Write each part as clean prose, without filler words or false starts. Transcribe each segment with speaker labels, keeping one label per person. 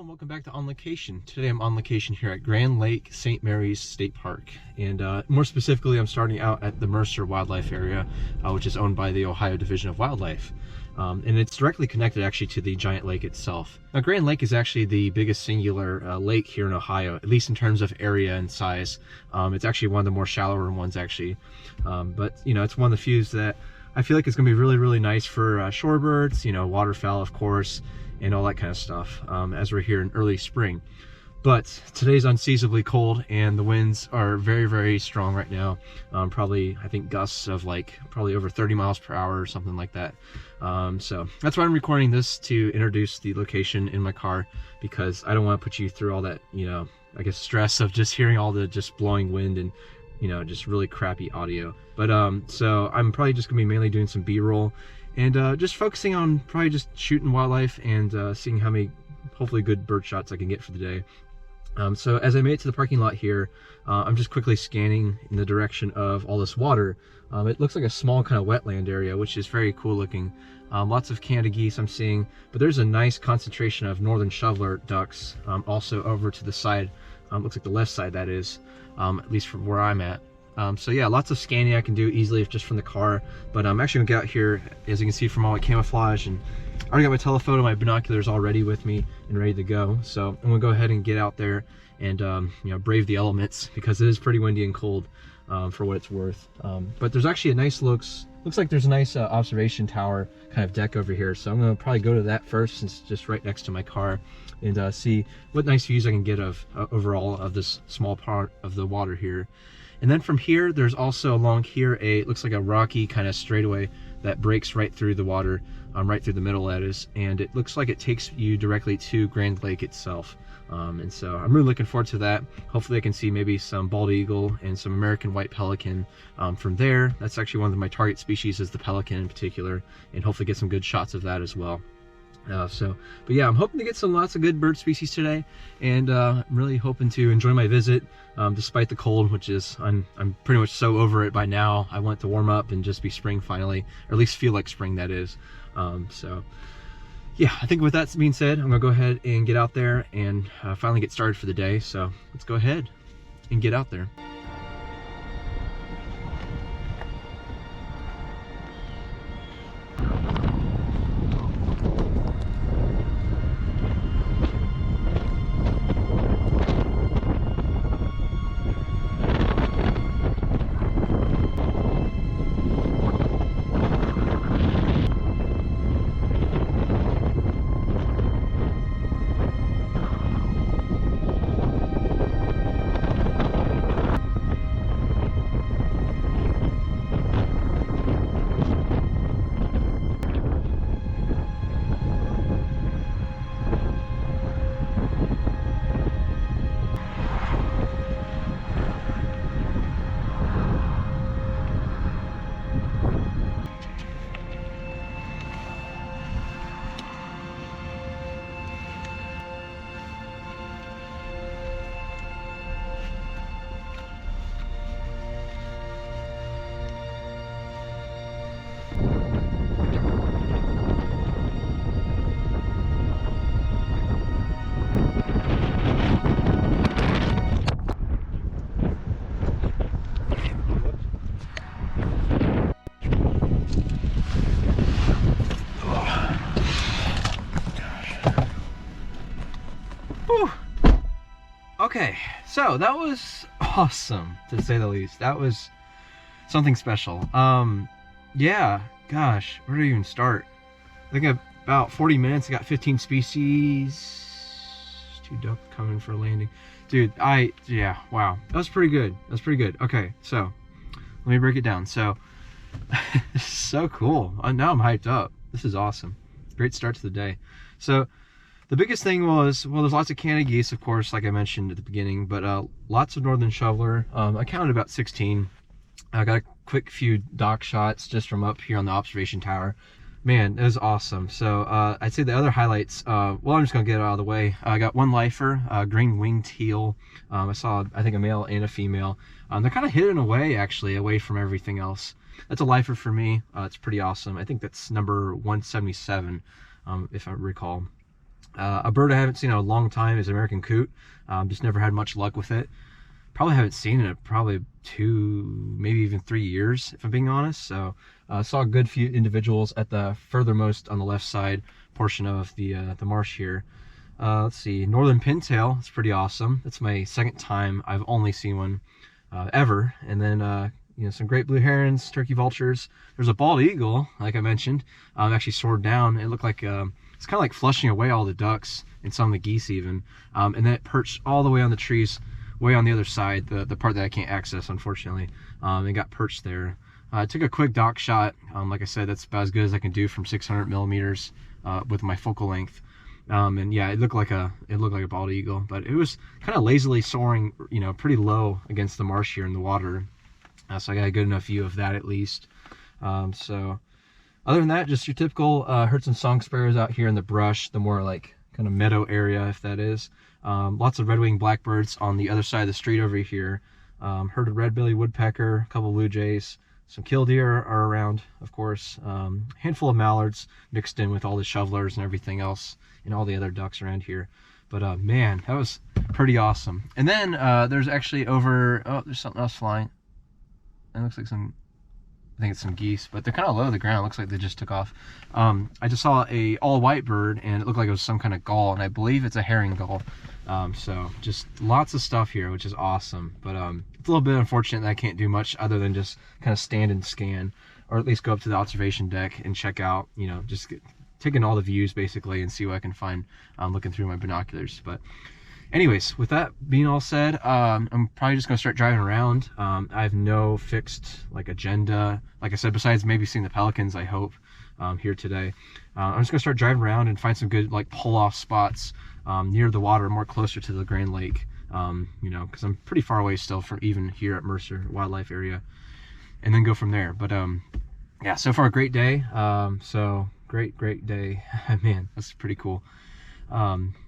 Speaker 1: Hello and welcome back to On Location. Today I'm on location here at Grand Lake St. Mary's State Park, and more specifically I'm starting out at the Mercer Wildlife Area, which is owned by the Ohio Division of Wildlife, and it's directly connected actually to the giant lake itself. Now Grand Lake is actually the biggest singular lake here in Ohio, at least in terms of area and size. It's actually one of the more shallower ones actually, but you know, it's one of the few that I feel like it's going to be really nice for shorebirds, you know, waterfowl of course, and all that kind of stuff, as we're here in early spring. But today's unseasonably cold and the winds are very strong right now. Probably, I think, gusts of like probably over 30 miles per hour or something like that. So that's why I'm recording this, to introduce the location in my car, because I don't want to put you through all that, you know, I guess stress of just hearing all the just blowing wind and, you know, just really crappy audio. But so I'm probably just gonna be mainly doing some B-roll and just focusing on probably just shooting wildlife and seeing how many hopefully good bird shots I can get for the day. So as I made it to the parking lot here, I'm just quickly scanning in the direction of all this water. It looks like a small kind of wetland area, which is very cool looking. Lots of Canada geese I'm seeing, but there's a nice concentration of northern shoveler ducks also over to the side. Looks like the left side, that is, at least from where I'm at. So yeah, lots of scanning I can do easily just from the car, but I'm actually gonna get out here, as you can see from all my camouflage, and I already got my telephoto, my binoculars all ready with me and ready to go. So I'm gonna go ahead and get out there and you know, brave the elements, because it is pretty windy and cold for what it's worth. But there's actually a nice looks like there's a nice observation tower kind of deck over here, so I'm gonna probably go to that first, since it's just right next to my car, and see what nice views I can get of overall of this small part of the water here. And then from here, there's also along here it looks like a rocky kind of straightaway that breaks right through the water, right through the middle, that is, and it looks like it takes you directly to Grand Lake itself. And so I'm really looking forward to that. Hopefully I can see maybe some bald eagle and some American white pelican from there. That's actually one of my target species, is the pelican in particular, and hopefully get some good shots of that as well. But yeah, I'm hoping to get lots of good bird species today, and I'm really hoping to enjoy my visit despite the cold, which is, I'm pretty much so over it by now. I want it to warm up and just be spring finally, or at least feel like spring, that is. So yeah, I think with that being said, I'm gonna go ahead and get out there and finally get started for the day. So let's go ahead and get out there. Okay, so that was awesome, to say the least. That was something special. Yeah, gosh, where do I even start? I think about 40 minutes, I got 15 species. 2 duck coming for a landing. Dude, yeah, wow. That was pretty good. That was pretty good. Okay, so let me break it down. So, this is so cool. Now I'm hyped up. This is awesome. Great start to the day. So, the biggest thing was, well, there's lots of Canada geese, of course, like I mentioned at the beginning, but lots of northern shoveler. I counted about 16. I got a quick few dock shots just from up here on the observation tower. Man, it was awesome. So I'd say the other highlights, well, I'm just gonna get it out of the way. I got one lifer, green winged teal. I saw, I think, a male and a female. They're kind of hidden away, actually, away from everything else. That's a lifer for me. It's pretty awesome. I think that's number 177, if I recall. A bird I haven't seen in a long time is American coot. Just never had much luck with it. Probably haven't seen it in probably 2, maybe even 3 years, if I'm being honest. So saw a good few individuals at the furthermost on the left side portion of the marsh here. Let's see, northern pintail. It's pretty awesome. That's my second time I've only seen one ever. And then you know, some great blue herons, turkey vultures. There's a bald eagle, like I mentioned, actually soared down. It looked like it's kind of like flushing away all the ducks and some of the geese even. And then it perched all the way on the trees, way on the other side, the part that I can't access, unfortunately. It got perched there. I took a quick dock shot. Like I said, that's about as good as I can do from 600 millimeters with my focal length. And yeah, it looked like a bald eagle, but it was kind of lazily soaring, you know, pretty low against the marsh here in the water. So I got a good enough view of that at least. So other than that, just your typical heard some song sparrows out here in the brush, the more like kind of meadow area, if that is. Lots of red-winged blackbirds on the other side of the street over here. Heard a red-bellied woodpecker, a couple blue jays, some killdeer are around, of course. Handful of mallards mixed in with all the shovelers and everything else, and all the other ducks around here. But man, that was pretty awesome. And then there's actually there's something else flying. It looks like I think it's some geese, but they're kind of low to the ground. It looks like they just took off. I just saw a all-white bird, and it looked like it was some kind of gull, and I believe it's a herring gull. So just lots of stuff here, which is awesome. But it's a little bit unfortunate that I can't do much other than just kind of stand and scan, or at least go up to the observation deck and check out, you know, just taking all the views basically and see what I can find looking through my binoculars. But anyways, with that being all said, I'm probably just gonna start driving around. I have no fixed like agenda, like I said, besides maybe seeing the pelicans, I hope, here today. I'm just gonna start driving around and find some good like pull-off spots near the water, more closer to the Grand Lake, you know, because I'm pretty far away still from even here at Mercer Wildlife Area, and then go from there. But yeah, so far a great day. So great day. Man, that's pretty cool.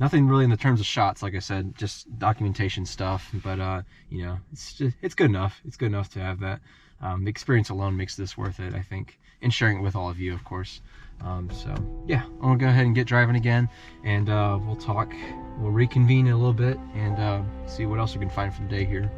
Speaker 1: Nothing really in the terms of shots, like I said, just documentation stuff, but you know, it's good enough. It's good enough to have that. The experience alone makes this worth it, I think, and sharing it with all of you, of course. So yeah, I'm gonna go ahead and get driving again, and we'll reconvene in a little bit and see what else we can find for the day here.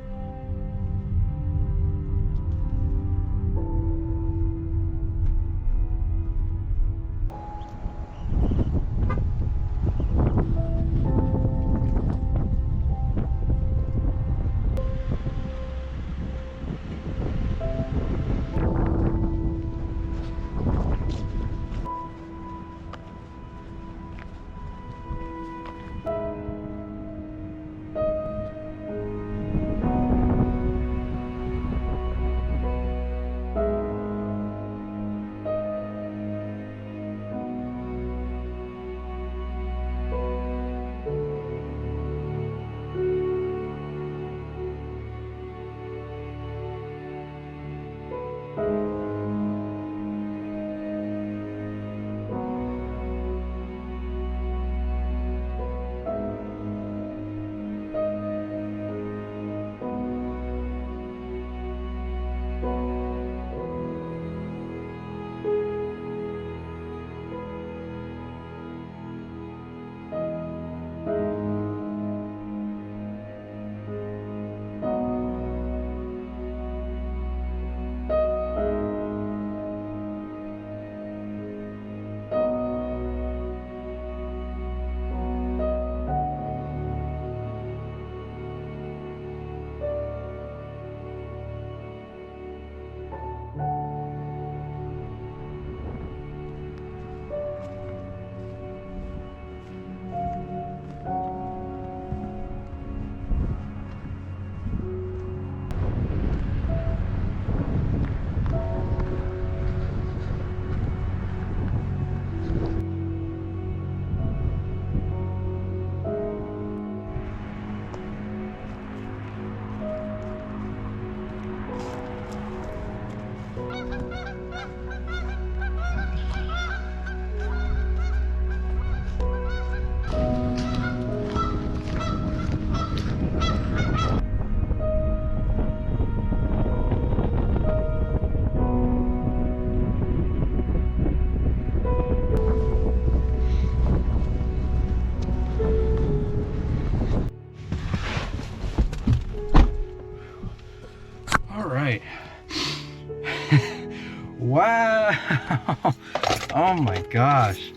Speaker 1: Oh my gosh,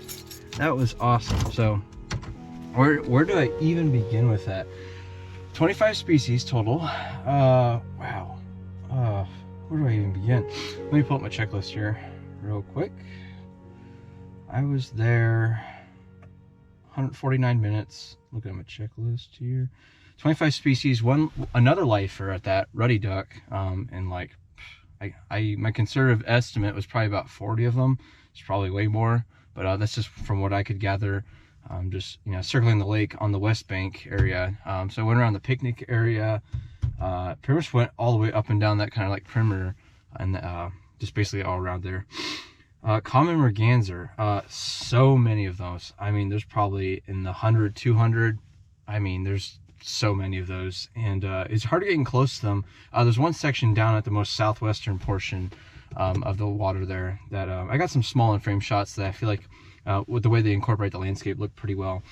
Speaker 1: that was awesome. So where do I even begin with that? 25 species total. Wow. Where do I even begin? Let me pull up my checklist here real quick. I was there 149 minutes. Looking at my checklist here. 25 species, another lifer at that, ruddy duck, and like my conservative estimate was probably about 40 of them. It's probably way more, but that's just from what I could gather. Just, you know, circling the lake on the west bank area. So I went around the picnic area, pretty much went all the way up and down that kind of like perimeter, and just basically all around there. Common merganser, so many of those. I mean, there's probably in the 100, 200. I mean, there's so many of those, and it's hard getting close to them. There's one section down at the most southwestern portion of the water there that I got some small and frame shots that I feel like with the way they incorporate the landscape look pretty well.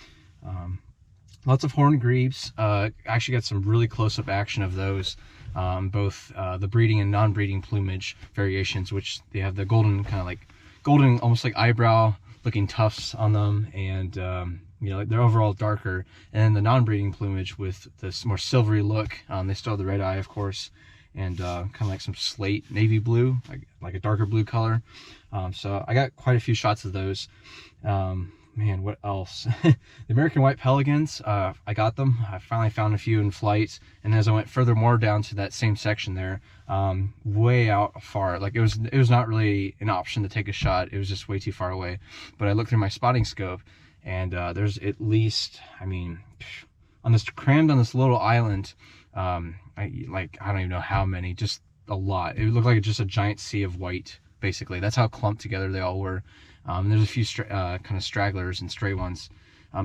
Speaker 1: Lots of horned grebes. Actually got some really close-up action of those, both the breeding and non-breeding plumage variations, which they have the golden kind of like golden, almost like eyebrow looking tufts on them, and you know, they're overall darker. And then the non-breeding plumage with this more silvery look. They still have the red eye, of course, and kind of like some slate navy blue, like a darker blue color. So I got quite a few shots of those. Man, what else? The American white pelicans, I got them. I finally found a few in flight, and as I went further more down to that same section there, way out far, like it was not really an option to take a shot. It was just way too far away. But I looked through my spotting scope, and there's at least, I mean, crammed on this little island, I don't even know how many, just a lot. It looked like just a giant sea of white, basically. That's how clumped together they all were. There's a few kind of stragglers and stray ones,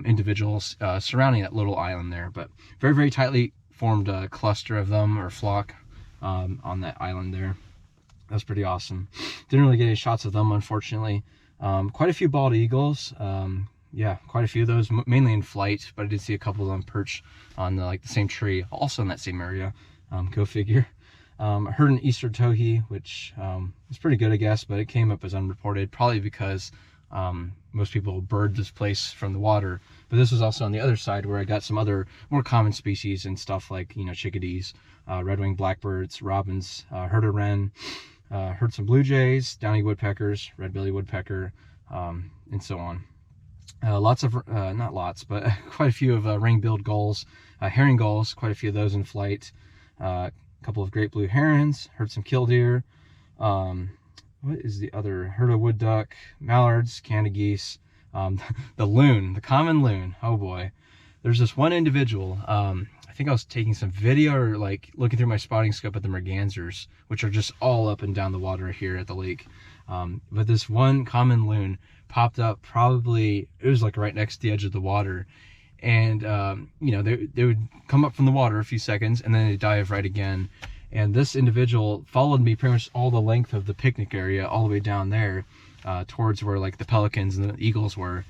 Speaker 1: individuals surrounding that little island there, but very, very tightly formed cluster of them, or flock, on that island there. That's pretty awesome. Didn't really get any shots of them, unfortunately. Quite a few bald eagles. Yeah, quite a few of those, mainly in flight, but I did see a couple of them perch on the same tree, also in that same area. Go figure. I heard an Easter towhee, which was pretty good, I guess, but it came up as unreported, probably because most people bird this place from the water. But this was also on the other side, where I got some other more common species and stuff like, you know, chickadees, red-winged blackbirds, robins, heard a wren, heard some blue jays, downy woodpeckers, red-bellied woodpecker, and so on. Lots of, not lots, but quite a few of ring-billed gulls, herring gulls, quite a few of those in flight. Couple of great blue herons, heard some killdeer. What is the other? Heard a wood duck, mallards, Canada geese, the loon, the common loon. Oh boy, there's this one individual. I think I was taking some video or like looking through my spotting scope at the mergansers, which are just all up and down the water here at the lake. But this one common loon popped up, probably it was like right next to the edge of the water. And, you know, they would come up from the water a few seconds, and then they dive right again. And this individual followed me pretty much all the length of the picnic area, all the way down there, towards where like the pelicans and the eagles were.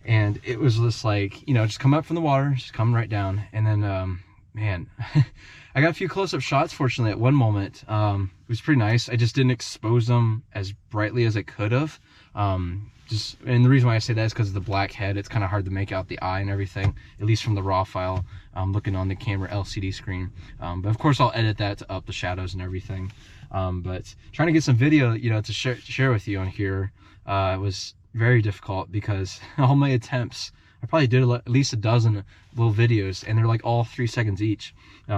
Speaker 1: And it was just like, you know, just come up from the water, just come right down. And then, man, I got a few close-up shots, fortunately, at one moment. It was pretty nice. I just didn't expose them as brightly as I could have. And the reason why I say that is because of the black head. It's kind of hard to make out the eye and everything, at least from the raw file, looking on the camera LCD screen. But of course I'll edit that to up the shadows and everything. But trying to get some video, you know, to share with you on here was very difficult, because all my attempts, I probably did at least a dozen little videos, and they're like all 3 seconds each,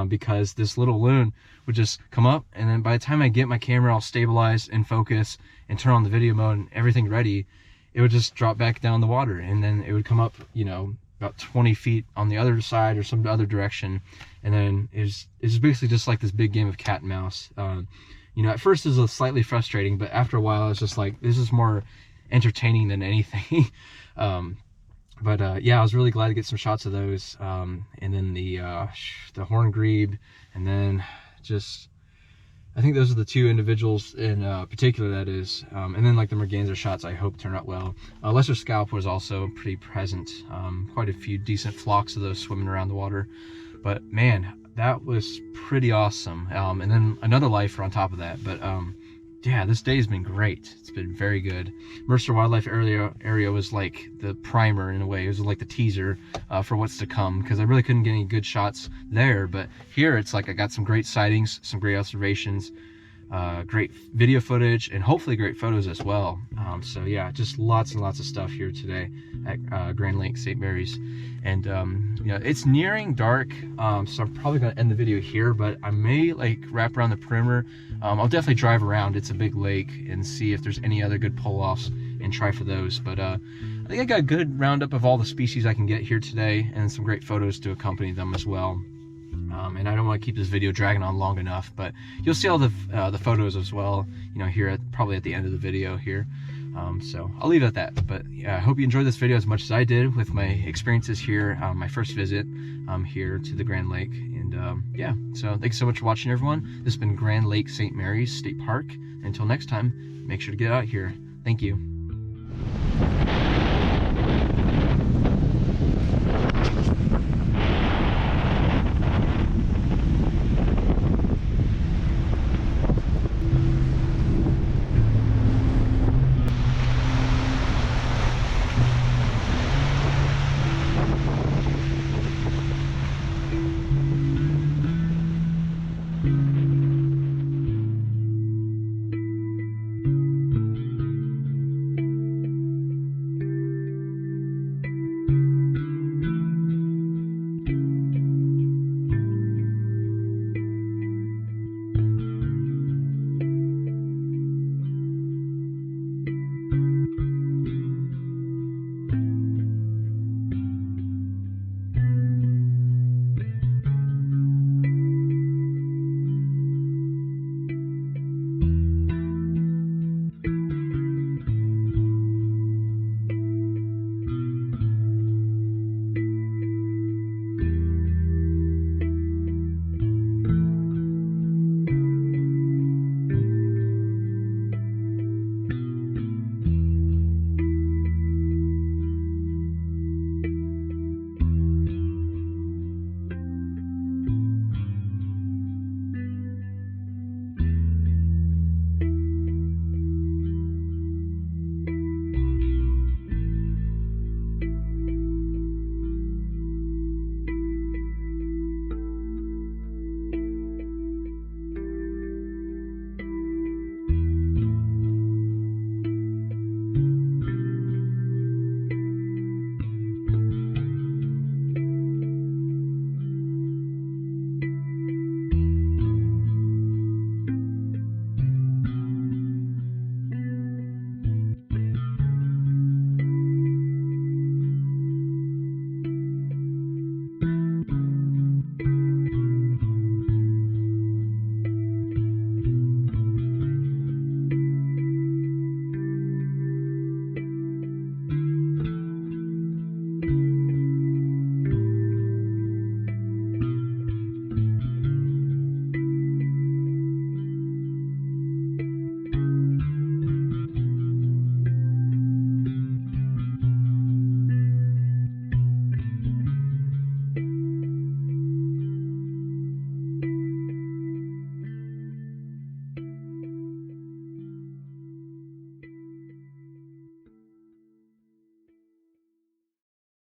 Speaker 1: because this little loon would just come up, and then by the time I get my camera all stabilized and focus and turn on the video mode and everything ready, it would just drop back down the water, and then it would come up, you know, about 20 feet on the other side or some other direction, and then it's basically just like this big game of cat and mouse. You know, at first it was slightly frustrating, but after a while I was just like, this is more entertaining than anything. Yeah, I was really glad to get some shots of those, and then the horned grebe, and then just, I think those are the two individuals in particular, that is. And then like the merganser shots, I hope turn out well. Lesser scalp was also pretty present. Quite a few decent flocks of those swimming around the water. But man, that was pretty awesome. And then another lifer on top of that. But yeah, this day has been great. It's been very good. Mercer Wildlife area was like the primer in a way. It was like the teaser for what's to come, because I really couldn't get any good shots there. But here it's like I got some great sightings, some great observations, great video footage, and hopefully great photos as well. So yeah, just lots and lots of stuff here today at Grand Lake St. Mary's. And you know, it's nearing dark, so I'm probably gonna end the video here, but I may like wrap around the perimeter. I'll definitely drive around, it's a big lake, and see if there's any other good pull-offs and try for those. But I think I got a good roundup of all the species I can get here today, and some great photos to accompany them as well. And I don't want to keep this video dragging on long enough, but you'll see all the photos as well, you know, here probably at the end of the video here. So I'll leave it at that. But yeah, I hope you enjoyed this video as much as I did with my experiences here, my first visit here to the Grand Lake. And yeah, so thanks so much for watching, everyone. This has been Grand Lake St. Mary's State Park. Until next time, make sure to get out here. Thank you.